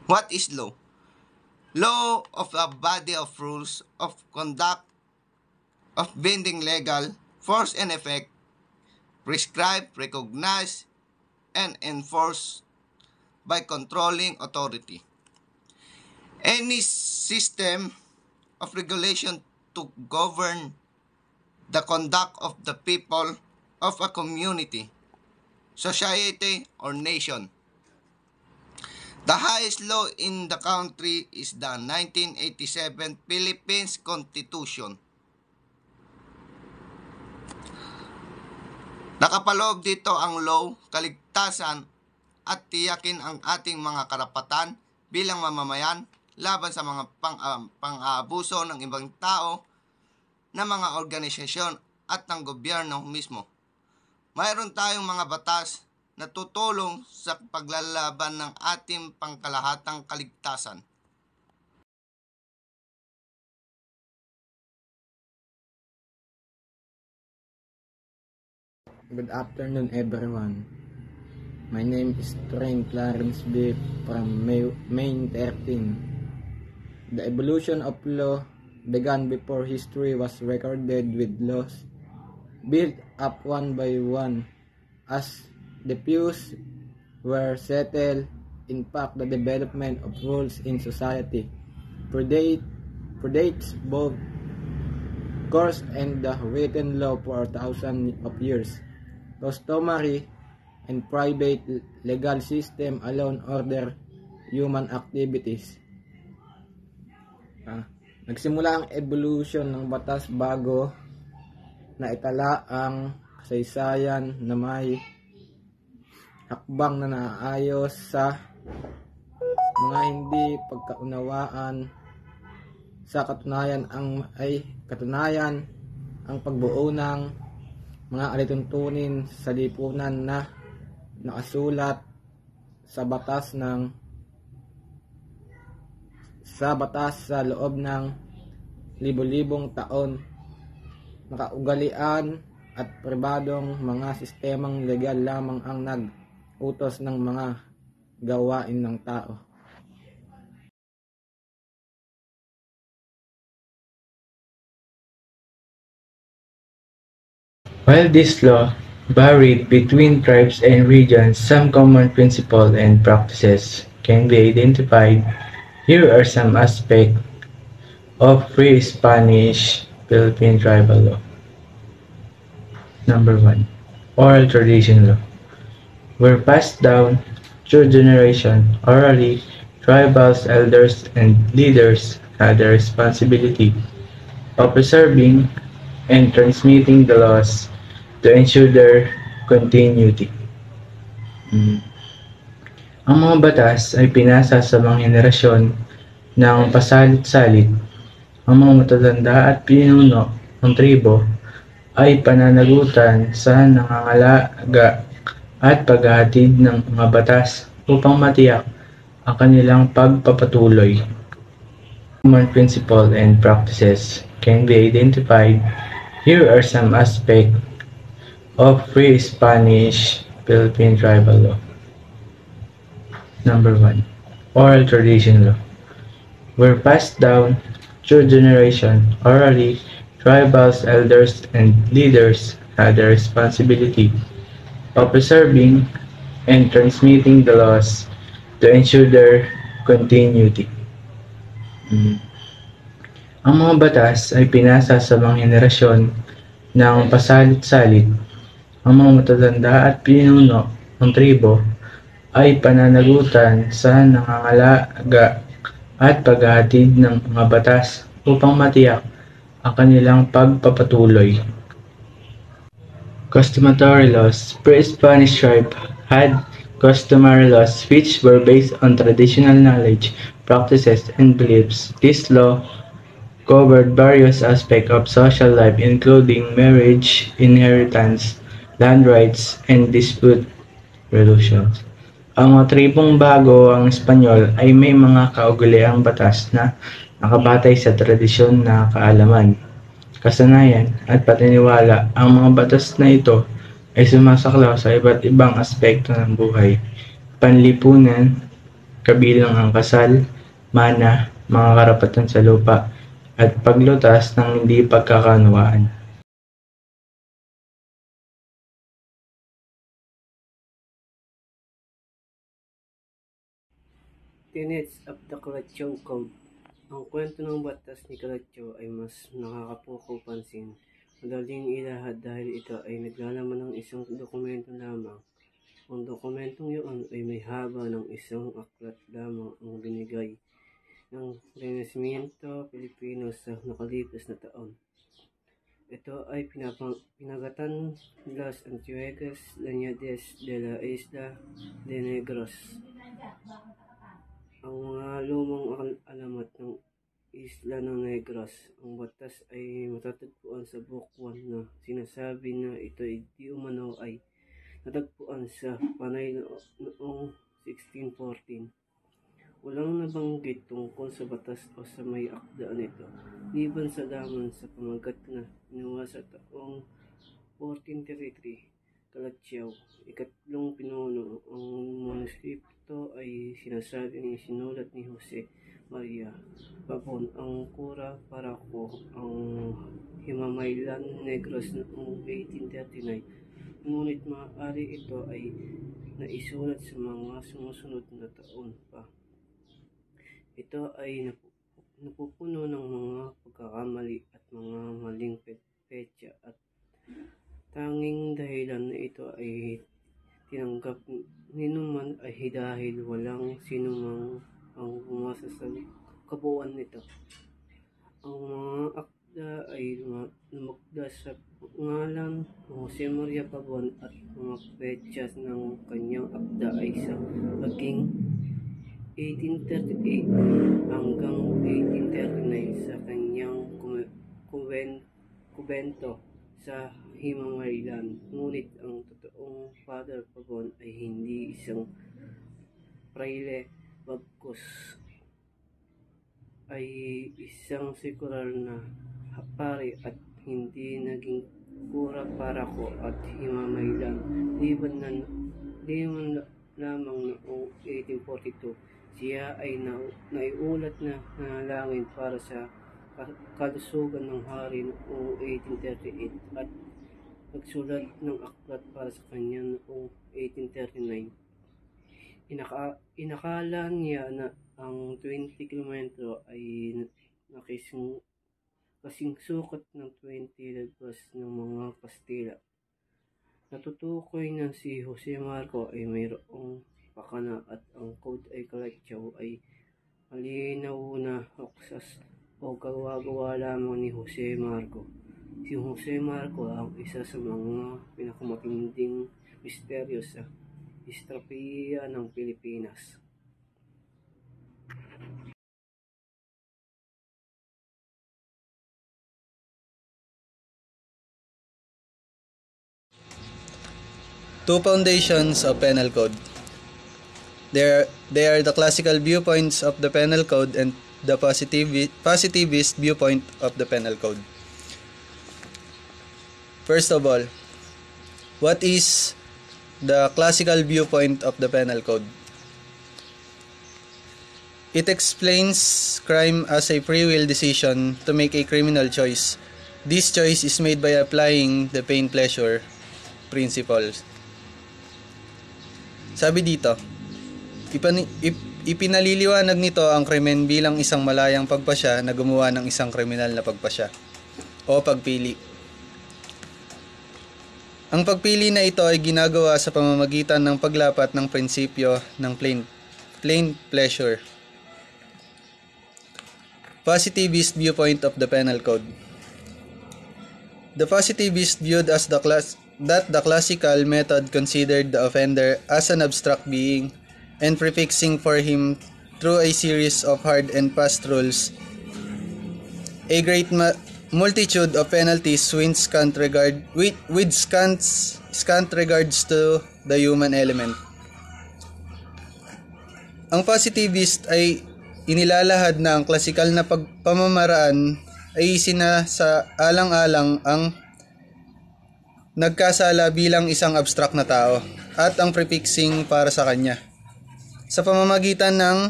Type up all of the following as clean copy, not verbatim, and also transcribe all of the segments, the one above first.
What is law? Law of a body of rules of conduct of binding legal force and effect, prescribed, recognized, and enforced by controlling authority. Any system of regulation to govern the conduct of the people of a community, society, or nation. The highest law in the country is the 1987 Philippines Constitution. Nakapaloob dito ang law, kaligtasan at tiyakin ang ating mga karapatan bilang mamamayan laban sa mga pang-aabuso ng ibang tao, ng mga organisasyon at ng gobyerno mismo. Mayroon tayong mga batas na tutulong sa paglalaban ng ating pangkalahatang kaligtasan. Good afternoon, everyone. My name is Trent Clarence B. from Maine 13. The evolution of law began before history was recorded, with laws built up one by one as the views were settled. In fact, the development of rules in society predates both course and the written law for thousands of years. Customary and private legal system alone order human activities. Nagsimula ang evolution ng batas bago na itala ang kasaysayan na may hakbang na naayos sa mga hindi pagkaunawaan. Sa katunayan ang pagbuo ng mga alituntunin sa lipunan na nakasulat sa batas sa loob ng libo-libong taon. Nakaugalian at pribadong mga sistemang legal lamang ang nag-utos ng mga gawain ng tao. While this law varied between tribes and regions, some common principles and practices can be identified. Here are some aspects of pre-Spanish Philippine tribal law. Number 1. Oral tradition law were passed down through generation orally. Tribal elders and leaders had the responsibility of preserving and transmitting the laws to ensure their continuity. Ang mga batas ay pinasa sa mga henerasyon ng pasalit-salit. Ang mga matatanda at pinuno ng tribo ay pananagutan sa nangangalaga at paghahatid ng mga batas upang matiyak ang kanilang pagpapatuloy. Common principles and practices can be identified. Here are some aspects of pre-Spanish Philippine tribal law. Number 1. Oral tradition law were passed down through generation orally. Tribal elders and leaders had the responsibility of preserving and transmitting the laws to ensure their continuity. Ang mga batas ay pinasa sa mga henerasyon ng pasalit-salit. Ang mga matatanda at pinuno ng tribo ay pananagutan sa nangangalaga at paghahatid ng mga batas upang matiyak ang kanilang pagpapatuloy. Customary laws. Pre-Spanish tribe had customary laws which were based on traditional knowledge, practices, and beliefs. This law covered various aspects of social life including marriage, inheritance, land rights, and dispute resolutions. Ang mga tribong bago ang Espanyol ay may mga kaugaliang batas na nakabatay sa tradisyon na kaalaman, kasanayan, at paniniwala. Ang mga batas na ito ay sumasaklaw sa iba't ibang aspekto ng buhay, panlipunan, kabilang ang kasal, mana, mga karapatan sa lupa, at paglutas ng hindi pagkakaunawaan. Tenets of the Kalatyaw Code. Ang kwento ng batas ni Kalatyaw ay mas nakakapukaw pansin. Madaling ilahad dahil ito ay naglalaman ng isang dokumento lamang. Ang dokumentong iyon ay may haba ng isang aklat lamang ang binigay ng Renasimiento Pilipino sa nakalipas na taon. Ito ay pinagatan Las Antiguas Lanyades de la Isla de Negros. Ang mga lumang alamat ng Isla ng Negros. Ang batas ay matatagpuan sa Book 1 na sinasabi na ito ay di umano ay natagpuan sa Panay noong 1614. Walang nabanggit tungkol sa batas o sa may akda nito, liban sa laman sa pamagat na ginawa sa taong 1433. Kalatyaw, ikatlong pinuno. Ang manuskripto ay sinasabing isinulat ni Jose Maria Pabon ang Cura Paraco, ang Himamaylan Negros noong 1839. Ngunit maaari ito ay naisulat sa mga sumusunod na taon pa. Ito ay napupuno ng mga pagkakamali at mga maling petsa at tanging dahilan na ito ay tinanggap ninuman ay dahil walang sinumang ang umasa sa kabuuan nito. Ang mga akda ay lumakda sa ngalan ng Jose Maria Pabon at mga petsas ng kanyang akda ay sa paging 1838 hanggang 1839 sa kanyang kubento sa Himamaylan. Ngunit ang totoong Father Pabon ay hindi isang praile, bagkus ay isang sekular na pari at hindi naging Cura Paraco at Himamaylan. Liban lamang noong 1842, siya ay naiulat na nanalangin para sa kalusugan ng hari noong 1838 at nagsulat ng aklat para sa kanya noong 1839. Inakala niya na ang 20 kilometro ay kasing sukat ng 20 lagpas ng mga Kastila. Natutukoy na si Jose Marco ay mayroong pakana at ang code ay Kalatyaw ay malinaw na hoaxes o gawa-gawa lamang ni Jose Marco. Si Jose Marco ang isa sa mga pinakamatinding misteryo sa histrapiya ng Pilipinas. Two foundations of penal code. They are the classical viewpoints of the penal code and the positivist viewpoint of the penal code. First of all, what is the classical viewpoint of the penal code? It explains crime as a free will decision to make a criminal choice. This choice is made by applying the pain-pleasure principles. Sabi dito, ipinaliliwanag nito ang krimen bilang isang malayang pagpasya na gumawa ng isang kriminal na pagpasya o pagpili. Ang pagpili na ito ay ginagawa sa pamamagitan ng paglapat ng prinsipyo ng plain pleasure. Positivist viewpoint of the penal code. The positivist viewed as that the classical method considered the offender as an abstract being and prefixing for him through a series of hard and fast rules a great multitude of penalties with scant regards to the human element. Ang positivist ay inilalahad na ang klasikal na pamamaraan ay sinasaalang-alang ang nagkasala bilang isang abstract na tao at ang prefixing para sa kanya. sa pamamagitan ng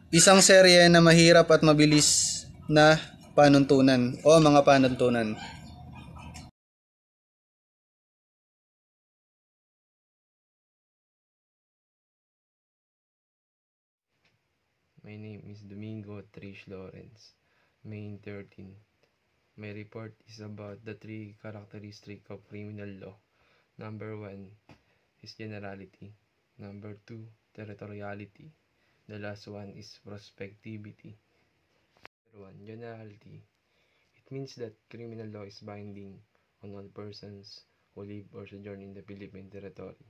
isang serye na mahirap at mabilis na panuntunan o mga panuntunan. My name is Domingo Trish Lawrence, Main 13. My report is about the 3 characteristics of criminal law. Number 1 is generality. Number 2, territoriality. The last one is prospectivity. Number 1, generality. It means that criminal law is binding on all persons who live or sojourn in the Philippine territory.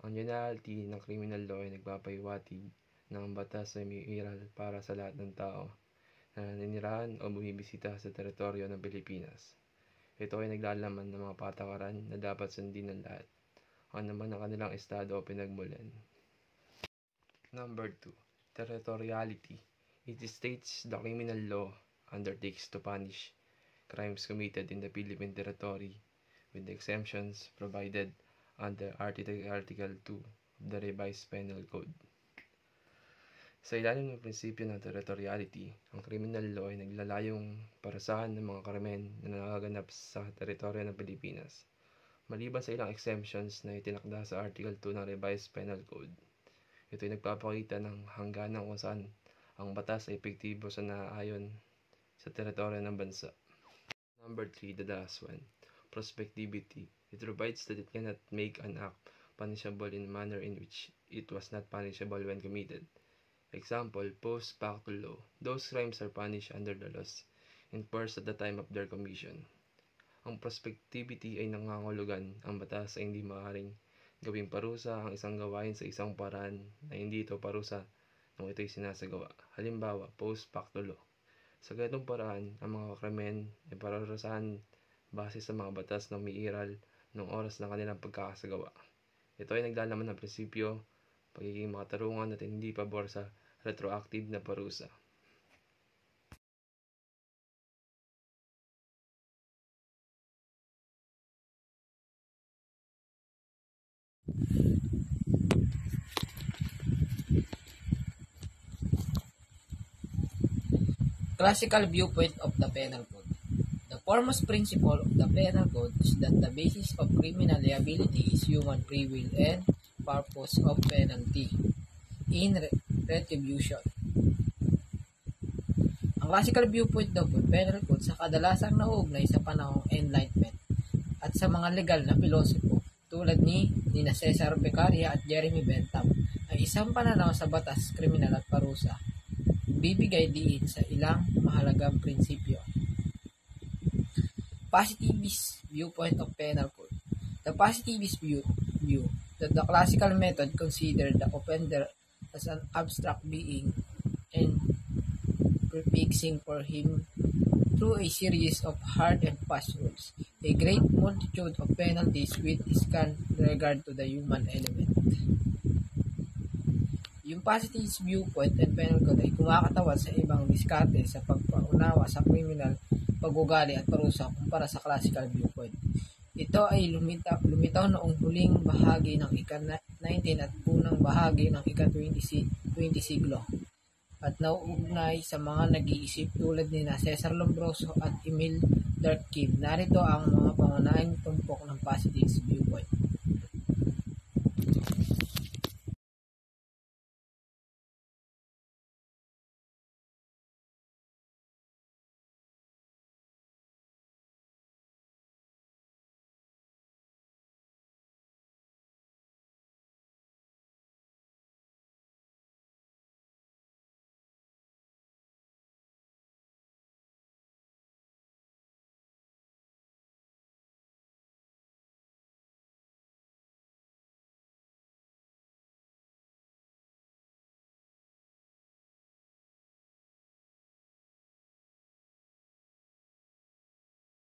Ang generality ng criminal law ay nagpapahiwatig ng batas ay may iral para sa lahat ng tao na naninirahan o bumibisita sa teritoryo ng Pilipinas. Ito ay naglalaman ng mga patakaran na dapat sundin ng lahat, ano man ang kanilang estado o pinagmulan. Number 2, territoriality. It states the criminal law undertakes to punish crimes committed in the Philippine territory with the exemptions provided under Article 2 of the Revised Penal Code. Sa ilalim ng prinsipyo ng territoriality, ang criminal law ay naglalayong parusahan ng mga krimen na nagaganap sa teritoryo ng Pilipinas. Maliban sa ilang exemptions na itinakda sa Article 2 ng Revised Penal Code, ito ay nagpapakita ng hangganan kung saan ang batas ay epektibo sa naaayon sa teritoryo ng bansa. Number 3, the last one, prospectivity. It provides that it cannot make an act punishable in a manner in which it was not punishable when committed. Example, post facto law. Those crimes are punished under the laws in force at the time of their commission. Ang prospectivity ay nangangahulugan ang batas ay hindi maaaring gawing parusa ang isang gawain sa isang paraan na hindi ito parusa nung ito'y sinasagawa. Halimbawa, post facto law. Sa ganitong paraan, ang mga krimen ay parusahan base sa mga batas na umiiral ng oras ng kanilang pagkakasagawa. Ito ay naglalaman ng prinsipyo, pagiging makatarungan at hindi pabor sa retroactive na parusa. Classical viewpoint of the Penal Code. The foremost principle of the Penal Code is that the basis of criminal liability is human free will and purpose of penalty in retribution. Ang classical viewpoint of the Penal Code sa kadalasang nauugnay sa panahong Enlightenment at sa mga legal na pilosopo tulad ni Cesar Beccaria at Jeremy Bentham ay isang pananaw sa batas, kriminal at parusa. Bibigay diin sa ilang mahalagang prinsipyo. Positivist viewpoint of Penal Code. The positivist view that the classical method considered the offender as an abstract being and prefixing for him through a series of hard and fast rules, a great multitude of penalties with scant regard to the human element. Yung positivist viewpoint and penal code ay kumakatawad sa ibang diskarte sa pagpaunawa sa kriminal, pag-ugali at parusa kumpara sa classical viewpoint. Ito ay lumitaw noong huling bahagi ng ika-19 at unang bahagi ng ika-20 siglo at nauugnay sa mga nag-iisip tulad ni Cesar Lombroso at Emile Durkheim. Narito ang mga pangunahing tumpok ng positivist viewpoint.